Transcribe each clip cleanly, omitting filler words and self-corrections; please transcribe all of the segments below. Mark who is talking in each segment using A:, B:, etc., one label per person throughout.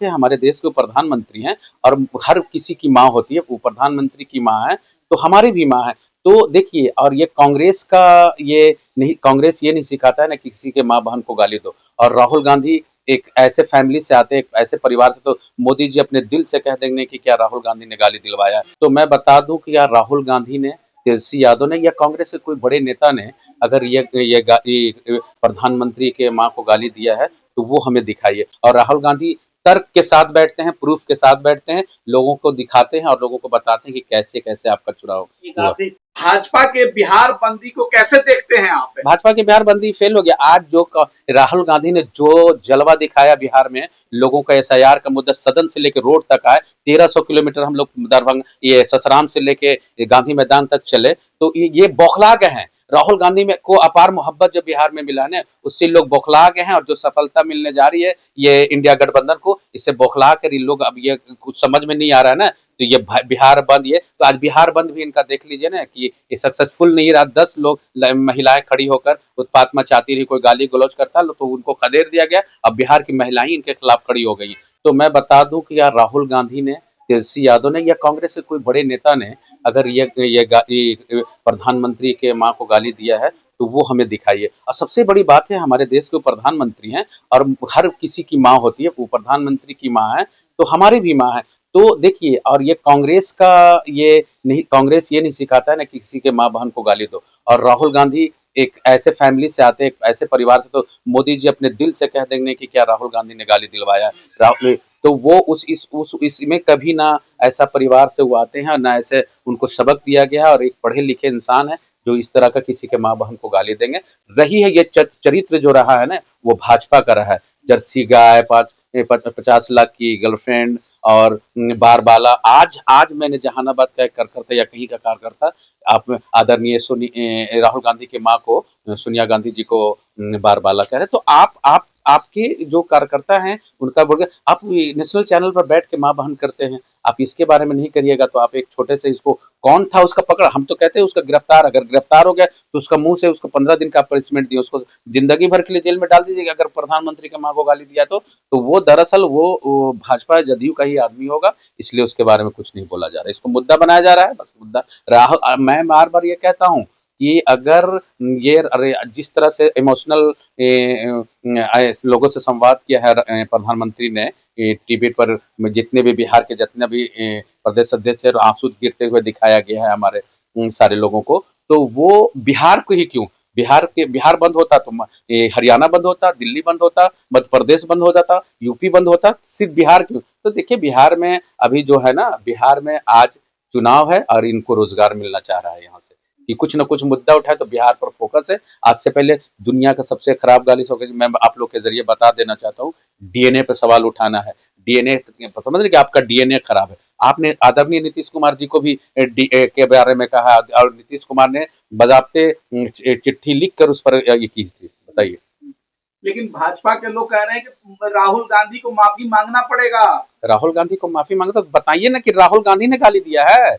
A: से हमारे देश के प्रधानमंत्री हैं और हर किसी की माँ होती है, वो प्रधानमंत्री की माँ है, तो हमारी भी माँ है। तो देखिए और ये कांग्रेस का ये नहीं कांग्रेस ये नहीं सिखाता है ना कि किसी के माँ-बहन को गाली दो और राहुल गांधी एक ऐसे फैमिली से आते हैं, एक ऐसे परिवार से तो मोदी जी अपने दिल से कह देंगे कि क्या राहुल गांधी ने गाली दिलवाया है। तो मैं बता दूँ कि यार राहुल गांधी ने, तेजस्वी यादव ने या कांग्रेस के कोई बड़े नेता ने अगर ये प्रधानमंत्री के माँ को गाली दिया है, तो वो हमें दिखाइए। और राहुल गांधी तर्क के साथ बैठते हैं, प्रूफ के साथ बैठते हैं, लोगों को दिखाते हैं और लोगों को बताते हैं कि कैसे-कैसे आपका चुनाव हुआ।
B: भाजपा के बिहार बंदी को कैसे देखते हैं आप?
A: भाजपा की बिहार बंदी फेल हो गया। आज जो राहुल गांधी ने जो जलवा दिखाया बिहार में, लोगों का एसआईआर का मुद्दा सदन से लेकर रोड तक आए, 1300 किलोमीटर हम लोग दरभंगा ये ससराम से लेके गांधी मैदान तक चले, तो ये बौखला गए हैं। राहुल गांधी में को अपार मोहब्बत जो बिहार में मिला है, उससे लोग बौखला गए हैं और जो सफलता मिलने जा रही है ये इंडिया गठबंधन को, इससे बौखला कर इन लोग अब ये कुछ समझ में नहीं आ रहा है ना, तो ये बिहार बंद ये तो आज बिहार बंद भी इनका देख लीजिए ना कि ये सक्सेसफुल नहीं रहा। 10 लोग महिलाएं खड़ी होकर उत्पात मचाती रही, कोई गाली गलौज करता तो उनको खदेड़ दिया गया। अब बिहार की महिलाएं इनके खिलाफ खड़ी हो गई। तो मैं बता दूं कि यार राहुल गांधी ने, तेजस्वी यादव ने या कांग्रेस के कोई बड़े नेता ने अगर ये प्रधानमंत्री के माँ को गाली दिया है, तो वो हमें दिखाइए। और सबसे बड़ी बात है हमारे देश के प्रधानमंत्री हैं और हर किसी की माँ होती है, वो प्रधानमंत्री की माँ है, तो हमारी भी माँ है। तो देखिए और ये कांग्रेस का ये नहीं कांग्रेस ये नहीं सिखाता है ना कि किसी के माँ-बहन को गाली दो और राहुल गांधी एक ऐसे फैमिली से आते हैं, एक ऐसे परिवार से तो मोदी जी अपने दिल से कह देंगे कि क्या राहुल गांधी ने गाली दिलवाया है। राहुल तो वो उस इसमें कभी ना ऐसा परिवार से वो आते हैं, ना ऐसे उनको सबक दिया गया है और एक पढ़े-लिखे इंसान है, जो इस तरह का किसी के माँ-बहन को गाली देंगे। रही है ये चरित्र जो रहा है ना, वो भाजपा का रहा है। जर्सी गाय, 50 लाख की गर्लफ्रेंड और बारबाला। आज आज मैंने जहानाबाद का एक कार्यकर्ता या कहीं का कार्यकर्ता आप आदरणीय राहुल गांधी की माँ को सोनिया गांधी जी को बारबाला कह रहे, तो आप आपके जो कार्यकर्ता हैं उनका बोल गया आप नेशनल चैनल पर बैठ के माँ बहन करते हैं, आप इसके बारे में नहीं करिएगा। तो आप एक छोटे से इसको कौन था उसका पकड़ा, हम तो कहते हैं उसका गिरफ्तार, अगर गिरफ्तार हो गया तो उसका मुंह से उसको 15 दिन का पनिशमेंट दिए, उसको जिंदगी भर के लिए जेल में डाल दीजिएगा अगर प्रधानमंत्री के माँ को गाली दिया तो वो दरअसल वो भाजपा जदयू का ही आदमी होगा, इसलिए उसके बारे में कुछ नहीं बोला जा रहा है, इसको मुद्दा बनाया जा रहा है। बस मुद्दा राहुल, मैं बार बार ये कहता हूँ कि अगर ये अरे जिस तरह से इमोशनल लोगों से संवाद किया है प्रधानमंत्री ने टीवी पर, जितने भी बिहार के जितने भी प्रदेश अध्यक्ष है आंसू गिरते हुए दिखाया गया है हमारे सारे लोगों को, तो वो बिहार को ही क्यों, बिहार बंद होता तो हरियाणा बंद होता, दिल्ली बंद होता, मध्य प्रदेश बंद हो जाता, यूपी बंद होता, सिर्फ बिहार क्यों। तो देखिए बिहार में अभी जो है ना, बिहार में आज चुनाव है और इनको रोजगार मिलना चाह रहा है यहाँ से कि कुछ ना कुछ मुद्दा उठाए, तो बिहार पर फोकस है। आज से पहले दुनिया का सबसे खराब गाली मैं आप लोग के जरिए बता देना चाहता हूँ, डीएनए पे सवाल उठाना है। डीएनए समझ रहे कि आपका डीएनए खराब है। आपने आदरणीय नीतीश कुमार जी को भी के बारे में कहा और नीतीश कुमार ने बजाते चिट्ठी लिख कर उस पर ये की थी, बताइए।
B: लेकिन भाजपा के लोग कह रहे हैं कि राहुल गांधी को माफी मांगना पड़ेगा।
A: राहुल गांधी को माफी मांगता तो बताइए ना कि राहुल गांधी ने गाली दिया है।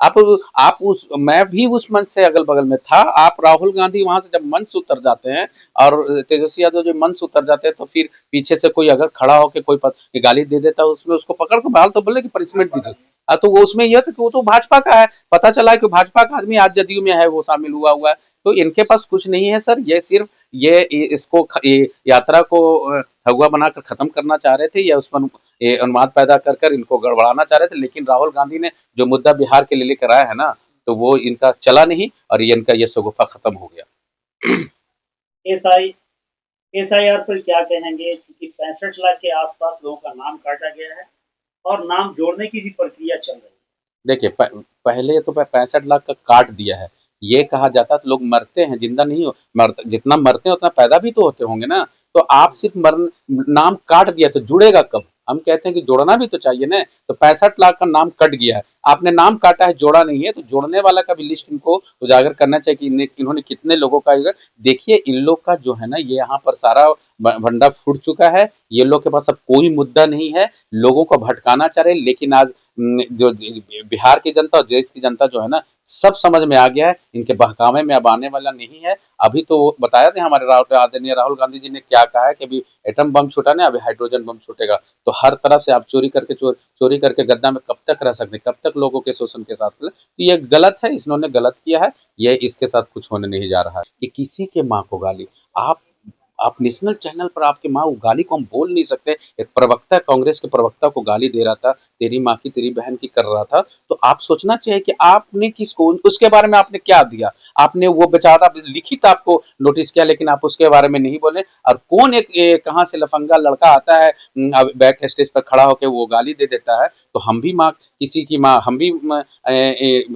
A: आप आप उस मैं भी उस मंच से अगल बगल में था। आप राहुल गांधी वहां से जब मंच से उतर जाते हैं और तेजस्वी यादव जो मंच से उतर जाते हैं, तो फिर पीछे से कोई अगर खड़ा होकर कोई गाली दे देता है, उसमें उसको पकड़ के बहाल तो बोले कि पनिशमेंट दीजिए। तो वो उसमें यह था कि वो तो भाजपा का है, पता चला है कि भाजपा का आदमी आज जदयू में है, वो शामिल हुआ है। तो इनके पास कुछ नहीं है सर, ये सिर्फ इसको यात्रा को हगुआ बनाकर खत्म करना चाह रहे थे या उस पर उन्माद पैदा कर इनको गड़बड़ाना चाह रहे थे। लेकिन राहुल गांधी ने जो मुद्दा बिहार के लिए लेकर आया है ना, तो वो इनका चला नहीं और ये इनका ये शगुफा खत्म हो गया।
C: एसआई एसआईआर पर क्या कहेंगे, क्योंकि 65 लाख के आसपास लोगों का नाम काटा गया है और नाम जोड़ने की भी प्रक्रिया चल रही है।
A: देखिए पहले तो 65 लाख का काट दिया है, ये कहा जाता तो लोग मरते हैं, जिंदा नहीं हो मरते, जितना मरते हैं उतना पैदा भी तो होते होंगे ना। तो आप सिर्फ नाम काट दिया तो जुड़ेगा कब, हम कहते हैं कि जोड़ना भी तो चाहिए ना। तो 65 लाख का नाम कट गया है, आपने नाम काटा है, जोड़ा नहीं है, तो जोड़ने वाला का भी लिस्ट इनको उजागर करना चाहिए कि इन्होंने कितने लोगों का। देखिए इन लोग का जो है ना, ये यहाँ पर सारा भंडा फूट चुका है, ये लोग के पास अब कोई मुद्दा नहीं है, लोगों को भटकाना चाह रहे। लेकिन आज जो बिहार की जनता और देश की जनता जो है ना, सब समझ में आ गया है, इनके बहकावे में अब आने वाला नहीं है। अभी तो वो बताया था हमारे आदरणीय राहुल गांधी जी ने क्या कहा है कि अभी एटम बम छूटा ना, अभी हाइड्रोजन बम छूटेगा। तो हर तरफ से आप चोरी करके गद्दा में कब तक रह सकते, कब तक लोगों के शोषण के साथ। तो ये गलत है, इन्होंने गलत किया है। ये इसके साथ कुछ होने नहीं जा रहा है कि किसी के माँ को गाली। आप आप नेशनल चैनल पर आपकी माँ को गाली को हम बोल नहीं सकते। एक प्रवक्ता, कांग्रेस के प्रवक्ता को गाली दे रहा था, तेरी माँ की तेरी बहन की कर रहा था। तो आप सोचना चाहिए कि आपने किसको, उसके बारे में आपने क्या दिया। आपने वो बेचारा लिखित आपको नोटिस किया, लेकिन आप उसके बारे में नहीं बोले। और कौन एक कहाँ से लफंगा लड़का आता है, अब बैक स्टेज पर खड़ा होकर वो गाली दे देता है। तो हम भी माँ, किसी की माँ हम भी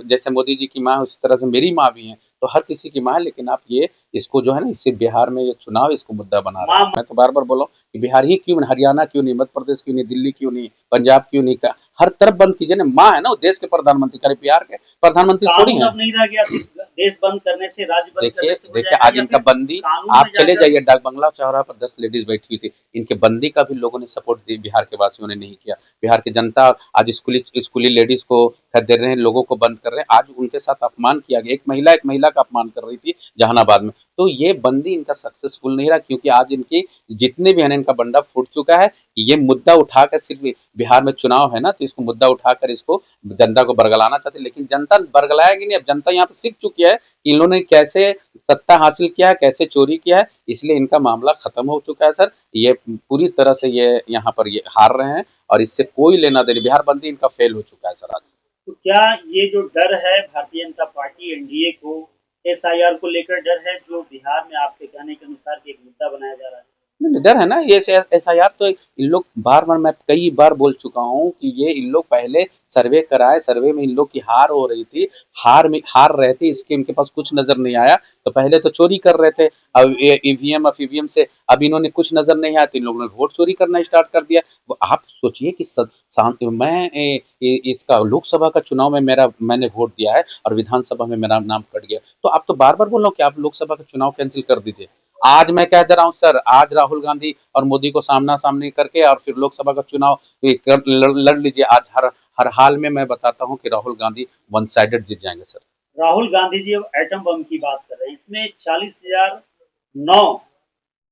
A: जैसे मोदी जी की माँ उस तरह से मेरी माँ भी है। तो हर किसी की माँ है, लेकिन आप ये इसको जो है ना, सिर्फ बिहार में ये चुनाव इसको मुद्दा बना रहे हैं।
C: माँ
A: मैं तो बार बार बोला हूँ कि बिहार ही क्यों नहीं, हरियाणा क्यों नहीं, मध्य प्रदेश क्यों नहीं, दिल्ली क्यों नहीं, पंजाब क्यों नहीं, हर तरफ बंद कीजिए ना। माँ है ना, वो देश के प्रधानमंत्री, करे बिहार के प्रधानमंत्री थोड़ी
C: कानून
A: है।
C: अब नहीं रह गया, सिर्फ देश बंद करने से, राज्य बंद
A: देखिए
C: करने से हो
A: देखिए
C: जाएगा,
A: आज
C: या
A: इनका
C: फिर
A: बंदी,
C: कानून
A: आप
C: में
A: चले
C: जाकर।
A: जाइए डाक बंगला चौराहा पर 10 लेडीज बैठी हुई थी। इनके बंदी का भी लोगों ने सपोर्ट बिहार के वासियों ने नहीं किया। बिहार की जनता आज स्कूली लेडीज को खदेड़ रहे हैं, लोगों को बंद कर रहे हैं। आज उनके साथ अपमान किया गया, एक महिला का अपमान कर रही थी जहानाबाद में। तो ये बंदी इनका सक्सेसफुल नहीं रहा, क्योंकि आज इनकी जितने भी है ना, इनका बंडा फूट चुका है। ये मुद्दा उठाकर, सिर्फ बिहार में चुनाव है ना, तो इसको मुद्दा उठाकर इसको जनता को बरगलाना चाहते, लेकिन जनता बरगलाएगी नहीं। अब जनता यहाँ पे सीख चुकी है कि इन लोगों ने कैसे सत्ता हासिल किया है, कैसे चोरी किया है। इसलिए इनका मामला खत्म हो चुका है सर। ये पूरी तरह से ये यहाँ पर ये हार रहे हैं, और इससे कोई लेना देना, बिहार बंदी इनका फेल हो चुका है सर आज।
C: तो क्या ये जो डर है भारतीय जनता पार्टी एनडीए को, एसआईआर को लेकर डर है, जो बिहार में आपके कहने के अनुसार कि एक मुद्दा बनाया जा रहा है?
A: नहीं, नहीं, डर है ना, ये एसआईआर तो इन लोग बार बार, मैं कई बार बोल चुका हूँ कि ये इन लोग पहले सर्वे कराए, सर्वे में इन लोग की हार हो रही थी, हार रहे थे, इसके इनके पास कुछ नजर नहीं आया। तो पहले तो चोरी कर रहे थे, अब ईवीएम और ईवीएम से अब इन्होंने कुछ नजर नहीं आया, तो इन लोगों ने वोट चोरी करना स्टार्ट कर दिया। वो आप सोचिए कि मैं इसका लोकसभा का चुनाव में मैंने वोट दिया है, और विधानसभा में मेरा नाम कट गया। तो आप तो बार बार बोल रहा हूँ कि आप लोकसभा का चुनाव कैंसिल कर दीजिए। आज मैं कह दे रहा हूँ सर, आज राहुल गांधी और मोदी को सामना सामनी करके और फिर लोकसभा का चुनाव लड़ लीजिए। आज हर हर हाल में मैं बताता हूँ कि राहुल गांधी वन साइडेड जीत जाएंगे सर।
C: राहुल गांधी जी अब एटम बम की बात कर रहे हैं, इसमें 40,009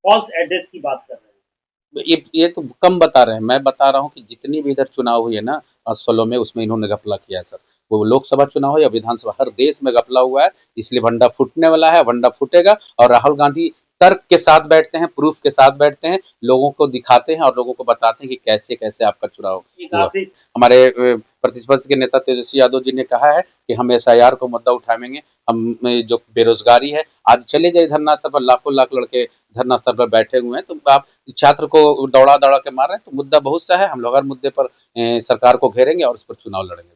C: फॉल्स एड्रेस की बात कर रहे हैं।
A: ये तो कम बता रहे हैं, मैं बता रहा हूँ कि जितनी भी इधर चुनाव हुई है ना 16 में, उसमें इन्होंने घपला किया है सर। वो लोकसभा चुनाव हो या विधानसभा, हर देश में घपला हुआ है। इसलिए भंडा फूटने वाला है, भंडा फूटेगा। और राहुल गांधी तर्क के साथ बैठते हैं, प्रूफ के साथ बैठते हैं, लोगों को दिखाते हैं और लोगों को बताते हैं कि कैसे कैसे आपका चुनाव
C: एक
A: हुआ।
C: आखिरी
A: हमारे प्रतिपक्ष के नेता तेजस्वी यादव जी ने कहा है कि हम एसआईआर को मुद्दा उठाएंगे। हम जो बेरोजगारी है, आज चले जाए धरना स्थल पर, लाखों लाख लड़के धरना स्थल पर बैठे हुए हैं। तो आप छात्र को दौड़ा दौड़ा के मार रहे हैं। तो मुद्दा बहुत सा है, हम लोग हर मुद्दे पर सरकार को घेरेंगे और उस पर चुनाव लड़ेंगे।